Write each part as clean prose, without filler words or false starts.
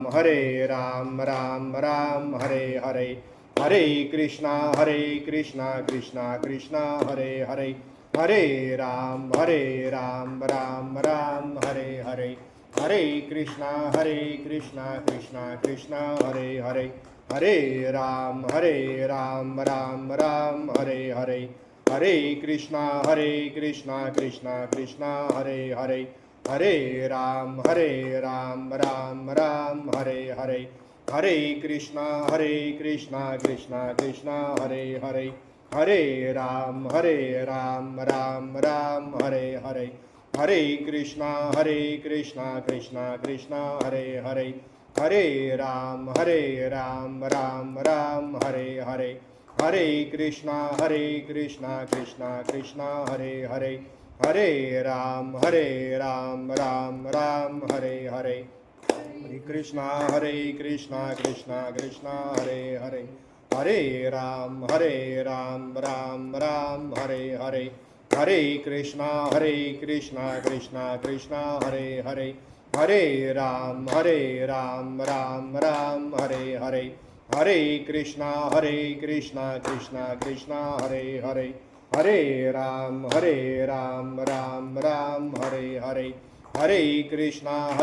हरे राम राम राम हरे हरे, हरे कृष्णा कृष्णा कृष्णा हरे हरे, हरे राम राम राम हरे हरे, हरे कृष्णा कृष्णा कृष्णा हरे हरे, हरे राम राम राम हरे हरे, हरे कृष्णा कृष्णा हरे हरे, हरे राम राम हरे हरे, हरे कृष्णा कृष्णा हरे हरे, हरे राम राम हरे हरे, हरे कृष्णा कृष्णा हरे हरे, हरे राम राम हरे हरे, हरे कृष्णा कृष्णा हरे हरे, हरे राम राम हरे हरे, हरे कृष्णा कृष्णा हरे हरे, हरे राम राम हरे हरे, हरे कृष्णा कृष्णा हरे हरे, हरे राम राम हरे हरे, हरे कृष्णा कृष्णा हरे हरे, हरे राम राम हरे हरे, हरे कृष्णा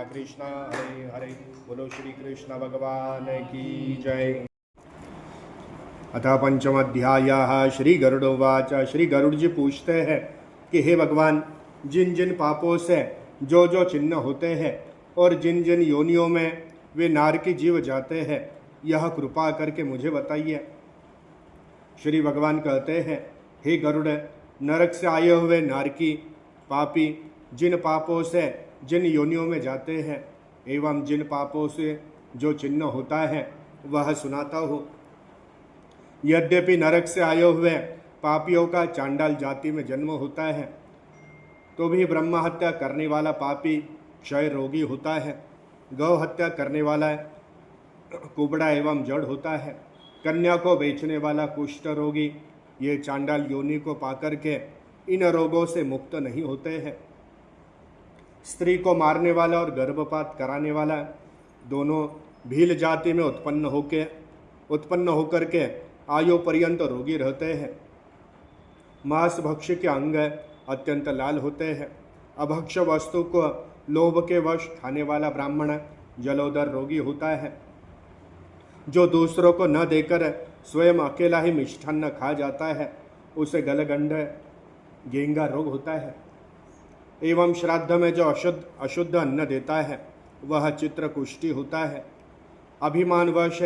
कृष्णा हरे हरे। बोलो श्री कृष्ण भगवान की जय। अतः पंचम अध्याय। श्री गरुड़ोवाच। श्री गरुड़ जी पूछते हैं कि हे भगवान, जिन जिन पापों से जो जो चिन्ह होते हैं और जिन जिन योनियों में वे नारकी जीव जाते हैं, यह कृपा करके मुझे बताइए। श्री भगवान कहते हैं, हे गरुड़, नरक से आए हुए नारकी पापी जिन पापों से जिन योनियों में जाते हैं एवं जिन पापों से जो चिन्ह होता है वह सुनाता हूँ। यद्यपि नरक से आए हुए पापियों का चांडाल जाति में जन्म होता है, तो भी ब्रह्म हत्या करने वाला पापी क्षय रोगी होता है, गौ हत्या करने वाला कुबड़ा एवं जड़ होता है, कन्या को बेचने वाला कुष्ठ रोगी ये चांडाल योनि को पाकर के इन रोगों से मुक्त नहीं होते हैं। स्त्री को मारने वाला और गर्भपात कराने वाला दोनों भील जाति में उत्पन्न होकर के आयु पर्यंत रोगी रहते हैं। मांस भक्ष्य के अंग अत्यंत लाल होते हैं। अभक्ष्य वस्तु को लोभ के वश खाने वाला ब्राह्मण जलोदर रोगी होता है। जो दूसरों को न देकर स्वयं अकेला ही मिष्ठान्न खा जाता है उसे गलगंड गेंगा रोग होता है। एवं श्राद्ध में जो अशुद्ध अन्न देता है वह चित्र कुष्ठी होता है। अभिमानवश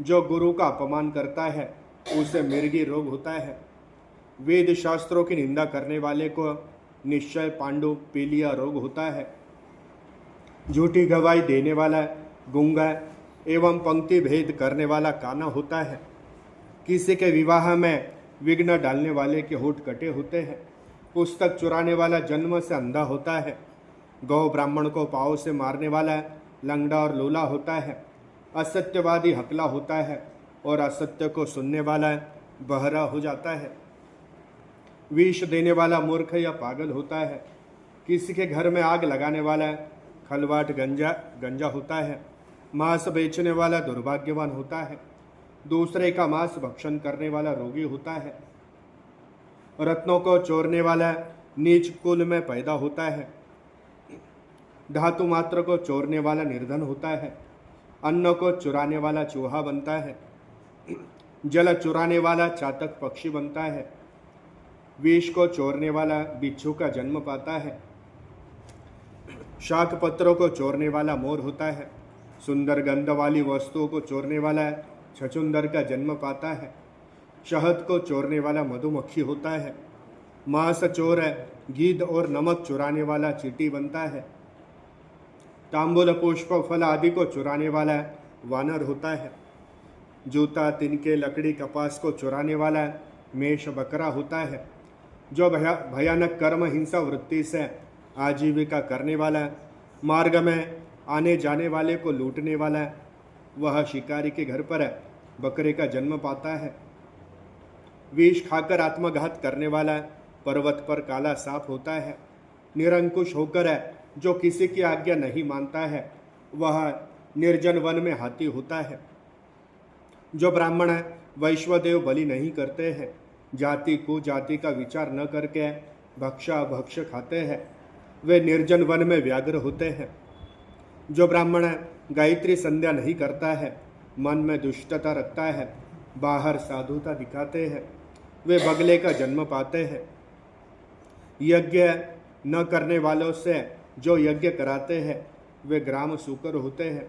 जो गुरु का अपमान करता है उसे मिर्गी रोग होता है। वेद शास्त्रों की निंदा करने वाले को निश्चय पांडु पीलिया रोग होता है। झूठी गवाही देने वाला गूंगा एवं पंक्ति भेद करने वाला काना होता है। किसी के विवाह में विघ्न डालने वाले के होठ कटे होते हैं। पुस्तक चुराने वाला जन्म से अंधा होता है। गौ ब्राह्मण को पाँव से मारने वाला लंगड़ा और लूला होता है। असत्यवादी हकला होता है और असत्य को सुनने वाला बहरा हो जाता है। विष देने वाला मूर्ख या पागल होता है। किसी के घर में आग लगाने वाला खलवाट गंजा होता है। मांस बेचने वाला दुर्भाग्यवान होता है। दूसरे का मांस भक्षण करने वाला रोगी होता है। रत्नों को चोरने वाला नीच कुल में पैदा होता है। धातु मात्र को चोरने वाला निर्धन होता है। अन्न को चुराने वाला चूहा बनता है। जल चुराने वाला चातक पक्षी बनता है। विष को चोरने वाला बिच्छू का जन्म पाता है। शाक पत्रों को चोरने वाला मोर होता है। सुंदर गंध वाली वस्तुओं को चोरने वाला छछुंदर का जन्म पाता है। शहद को चोरने वाला मधुमक्खी होता है। मांस चोर गीध और नमक चुराने वाला चींटी बनता है। तांबूल पुष्प फल आदि को चुराने वाला वानर होता है। जूता तिनके लकड़ी कपास को चुराने वाला मेष बकरा होता है। जो भयानक कर्म हिंसा वृत्ति से आजीविका करने वाला, मार्ग में आने जाने वाले को लूटने वाला, वह शिकारी के घर पर बकरे का जन्म पाता है। विष खाकर आत्मघात करने वाला पर्वत पर काला सांप होता है। निरंकुश होकर जो किसी की आज्ञा नहीं मानता है वह निर्जन वन में हाथी होता है। जो ब्राह्मण वैश्वदेव बलि नहीं करते हैं, जाति को जाति का विचार न करके भक्षा भक्ष खाते हैं, वे निर्जन वन में व्याघ्र होते हैं। जो ब्राह्मण गायत्री संध्या नहीं करता है, मन में दुष्टता रखता है, बाहर साधुता दिखाते हैं, वे बगले का जन्म पाते हैं। यज्ञ न करने वालों से जो यज्ञ कराते हैं, वे ग्राम सूकर होते हैं।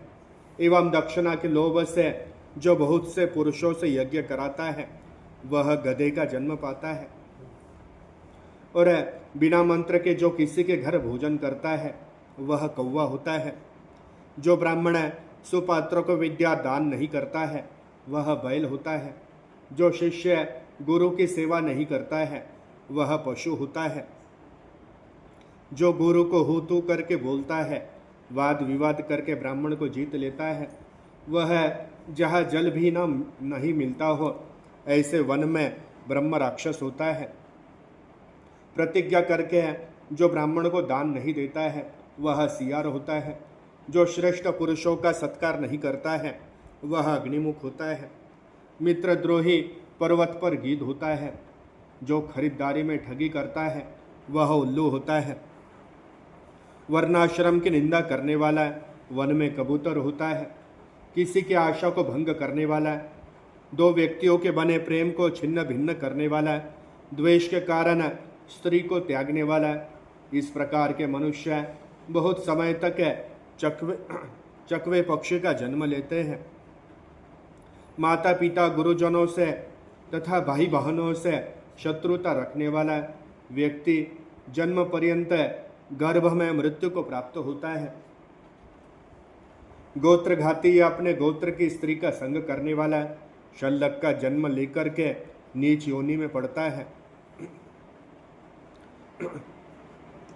एवं दक्षिणा के लोभ से जो बहुत से पुरुषों से यज्ञ कराता है, वह गधे का जन्म पाता है। और बिना मंत्र के जो किसी के घर भोजन करता है, वह कौवा होता है। जो ब्राह्मण सुपात्रों को विद्या दान नहीं करता है, वह बैल होता है। जो शिष्य गुरु की सेवा नहीं करता है, वह पशु होता है। जो गुरु को हू तू करके बोलता है, वाद विवाद करके ब्राह्मण को जीत लेता है, वह जहाँ जल भी नहीं मिलता हो, ऐसे वन में ब्रह्म राक्षस होता है। प्रतिज्ञा करके जो ब्राह्मण को दान नहीं देता है, वह सियार होता है। जो श्रेष्ठ पुरुषों का सत्कार नहीं करता है, वह अग्निमुख होता है। मित्रद्रोही पर्वत पर गीध होता है। जो खरीदारी में ठगी करता है, वह उल्लू होता है। वर्णाश्रम की निंदा करने वाला वन में कबूतर होता है। किसी की आशा को भंग करने वाला, दो व्यक्तियों के बने प्रेम को छिन्न भिन्न करने वाला, द्वेष के कारण स्त्री को त्यागने वाला, इस प्रकार के मनुष्य बहुत समय तक चकवे पक्षी का जन्म लेते हैं। माता पिता गुरुजनों से तथा भाई बहनों से शत्रुता रखने वाला व्यक्ति जन्म पर्यंत गर्भ में मृत्यु को प्राप्त होता है। गोत्रघाती या अपने गोत्र की स्त्री का संग करने वाला शल्यक का जन्म लेकर के नीच योनि में पड़ता है।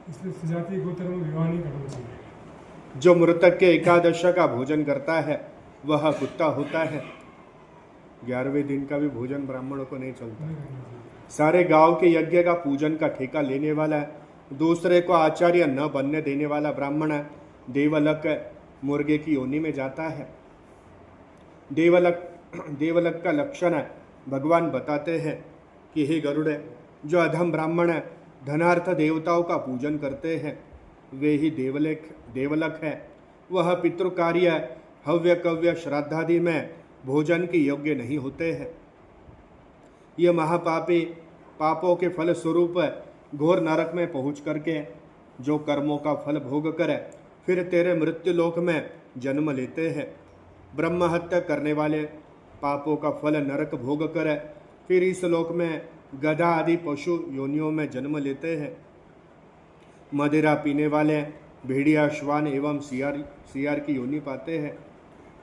इसलिए सजातीय गोत्र में विवाह नहीं करना चाहिए। जो मृतक के एकादश का भोजन करता है, वह कुत्ता होता है। 11वें दिन का भी भोजन ब्राह्मणों को नहीं चलता। सारे गांव के यज्ञ का पूजन का ठेका लेने वाला, दूसरे को आचार्य न बनने देने वाला ब्राह्मण देवलक मुर्गे की योनि में जाता है। देवलक का लक्षण भगवान बताते हैं कि हे गरुड़, जो अधम ब्राह्मण धनार्थ देवताओं का पूजन करते हैं, वे ही देवलक है। वह पितृकार्य हव्य कव्य श्राद्धादि में भोजन के योग्य नहीं होते हैं। ये महापापी पापों के फल स्वरूप घोर नरक में पहुँच करके जो कर्मों का फल भोग कर फिर तेरे मृत्यु लोक में जन्म लेते हैं। ब्रह्म हत्या करने वाले पापों का फल नरक भोग कर फिर इस लोक में गधा आदि पशु योनियों में जन्म लेते हैं। मदिरा पीने वाले भेड़िया श्वान एवं सियार की योनि पाते हैं।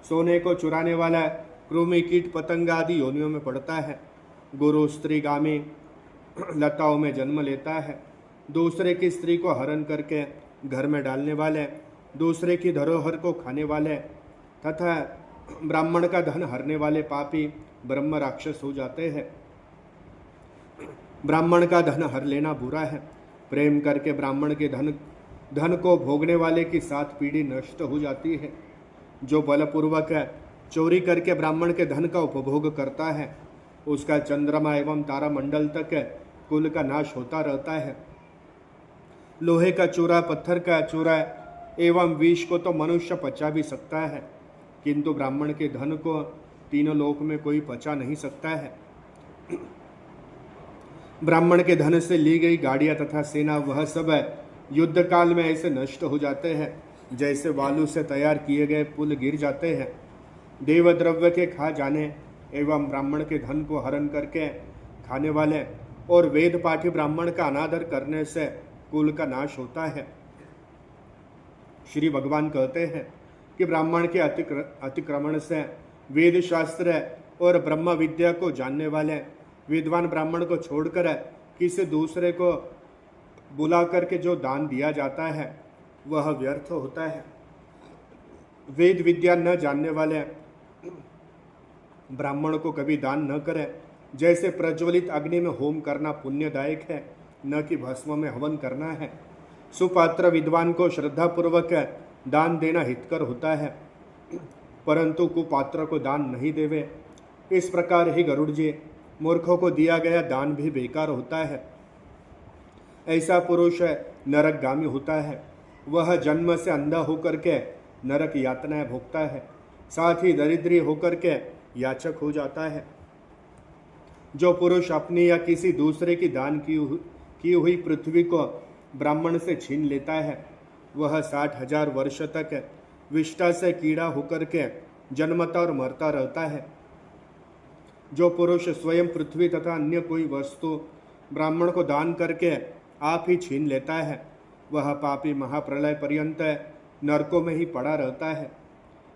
सोने को चुराने वाला कृमि कीट पतंग आदि योनियों में पड़ता है। गुरु स्त्रीगामी लताओं में जन्म लेता है। दूसरे की स्त्री को हरण करके घर में डालने वाले, दूसरे की धरोहर को खाने वाले तथा ब्राह्मण का धन हरने वाले पापी ब्रह्म राक्षस हो जाते हैं। ब्राह्मण का धन हर लेना बुरा है। प्रेम करके ब्राह्मण के धन को भोगने वाले की 7 पीढ़ी नष्ट हो जाती है। जो बलपूर्वक चोरी करके ब्राह्मण के धन का उपभोग करता है, उसका चंद्रमा एवं तारामंडल तक कुल का नाश होता रहता है। लोहे का चूरा, पत्थर का चूरा एवं विष को तो मनुष्य पचा भी सकता है, किंतु ब्राह्मण के धन को तीनों लोक में कोई पचा नहीं सकता है। ब्राह्मण के धन से ली गई गाड़ियां तथा सेना, वह सब युद्ध काल में ऐसे नष्ट हो जाते हैं जैसे बालू से तैयार किए गए पुल गिर जाते हैं। देवद्रव्य के खा जाने एवं ब्राह्मण के धन को हरण करके खाने वाले और वेद पाठी ब्राह्मण का अनादर करने से कुल का नाश होता है। श्री भगवान कहते हैं कि ब्राह्मण के अतिक्रमण से वेद शास्त्र और ब्रह्म विद्या को जानने वाले विद्वान ब्राह्मण को छोड़कर किसी दूसरे को बुला करके जो दान दिया जाता है, वह व्यर्थ होता है। वेद विद्या न जानने वाले ब्राह्मण को कभी दान न करें। जैसे प्रज्वलित अग्नि में होम करना पुण्यदायक है, न कि भस्म में हवन करना है। सुपात्र विद्वान को श्रद्धापूर्वक दान देना हितकर होता है, परंतु कुपात्र को दान नहीं देवे। इस प्रकार ही गरुड़ जी, मूर्खों को दिया गया दान भी बेकार होता है। ऐसा पुरुष नरकगामी होता है। वह जन्म से अंधा होकर के नरक यातनाएं भोगता है, साथ ही दरिद्री होकर के याचक हो जाता है। जो पुरुष अपनी या किसी दूसरे की दान की हुई पृथ्वी को ब्राह्मण से छीन लेता है, वह 60,000 वर्ष तक विष्ठा से कीड़ा होकर के जन्मता और मरता रहता है। जो पुरुष स्वयं पृथ्वी तथा अन्य कोई वस्तु ब्राह्मण को दान करके आप ही छीन लेता है, वह पापी महाप्रलय पर्यंत नरकों में ही पड़ा रहता है।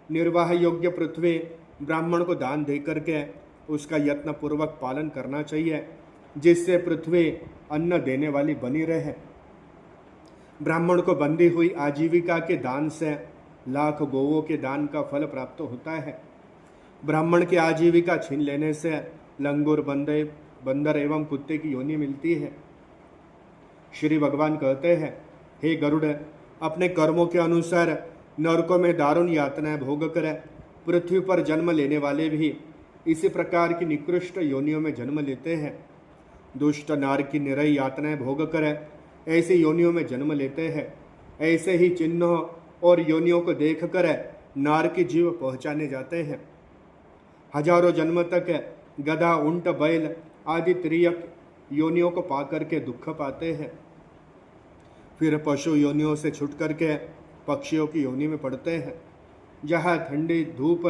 निर्वाह योग्य पृथ्वी ब्राह्मण को दान दे करके उसका यत्न पूर्वक पालन करना चाहिए, जिससे पृथ्वी अन्न देने वाली बनी रहे। ब्राह्मण को बंधी हुई आजीविका के दान से लाख गोवों के दान का फल प्राप्त होता है। ब्राह्मण की आजीविका छीन लेने से लंगूर, बंदर एवं कुत्ते की योनि मिलती है। श्री भगवान कहते हैं, हे गरुड़, अपने कर्मों के अनुसार नरकों में दारुण यातनाएं भोग कर पृथ्वी पर जन्म लेने वाले भी इसी प्रकार की निकृष्ट योनियों में जन्म लेते हैं। दुष्ट नार की निरय यातनाएं भोग कर ऐसी योनियों में जन्म लेते हैं। ऐसे ही चिन्हों और योनियों को देख कर नार की जीव पहुँचाने जाते हैं। हजारों जन्म तक गधा, ऊंट, बैल आदि त्रियक योनियों को पा करके दुख पाते हैं। फिर पशु योनियों से छुट करके पक्षियों की योनि में पड़ते हैं, जहाँ ठंडी धूप,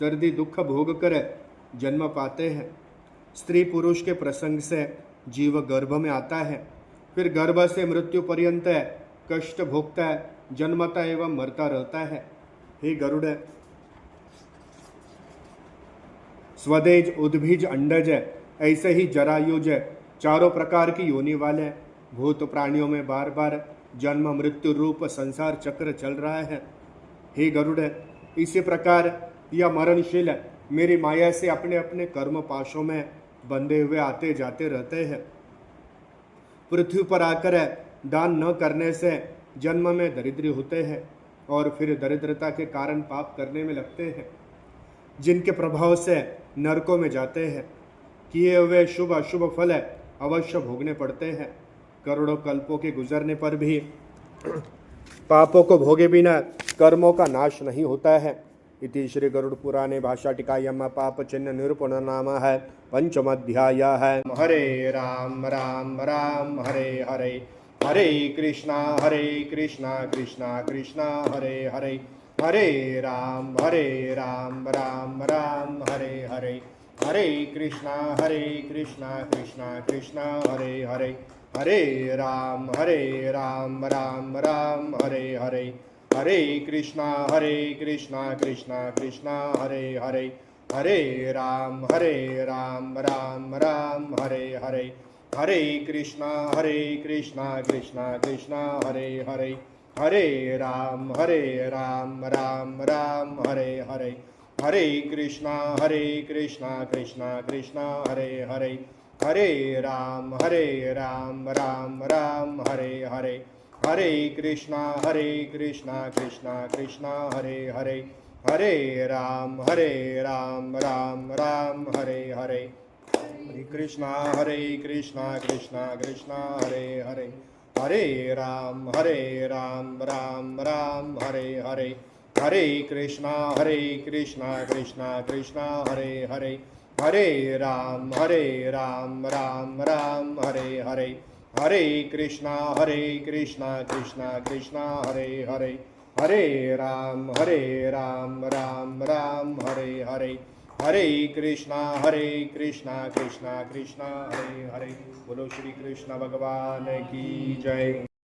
सर्दी, दुख भोग कर जन्म पाते हैं। स्त्री पुरुष के प्रसंग से जीव गर्भ में आता है, फिर गर्भ से मृत्यु पर्यंत कष्ट भोगता, जन्मता एवं मरता रहता है। हे गरुड़, स्वदेज, उद्भिज, अंडज, ऐसे ही जरायुज चारों प्रकार की योनि वाले भूत प्राणियों में बार बार जन्म मृत्यु रूप संसार चक्र चल रहा है। हे गरुड़, इसी प्रकार यह मरणशील मेरी माया से अपने अपने कर्म पाशों में बंधे हुए आते जाते रहते हैं। पृथ्वी पर आकर दान न करने से जन्म में दरिद्री होते हैं और फिर दरिद्रता के कारण पाप करने में लगते हैं, जिनके प्रभाव से नरकों में जाते हैं। किए हुए शुभ अशुभ फल अवश्य भोगने पड़ते हैं। करोड़ों कल्पों के गुजरने पर भी पापों को भोगे बिना कर्मों का नाश नहीं होता है। इति श्री गरुड़ पुराणे भाषा टीकायां पाप चिन्ह निरूपण नाम है पंचमाध्याय है। हरे राम राम राम हरे हरे, हरे कृष्णा कृष्णा कृष्णा हरे हरे, हरे राम राम राम हरे हरे, हरे कृष्णा कृष्णा कृष्णा हरे हरे, हरे राम राम हरे हरे, हरे कृष्णा कृष्णा कृष्णा हरे हरे, हरे राम राम हरे हरे, हरे कृष्णा कृष्णा कृष्णा हरे हरे, हरे राम राम हरे हरे, हरे कृष्णा कृष्णा कृष्णा हरे हरे, हरे राम राम हरे हरे, हरे कृष्णा कृष्णा कृष्णा हरे हरे, हरे राम राम हरे हरे, हरे कृष्णा कृष्णा कृष्णा हरे हरे, हरे राम राम हरे हरे, हरे कृष्णा कृष्णा कृष्णा हरे हरे, हरे राम राम हरे हरे, हरे कृष्णा कृष्णा कृष्णा हरे हरे, हरे राम राम हरे हरे, हरे कृष्णा कृष्णा कृष्णा हरे हरे। बोलो श्री कृष्ण भगवान की जय।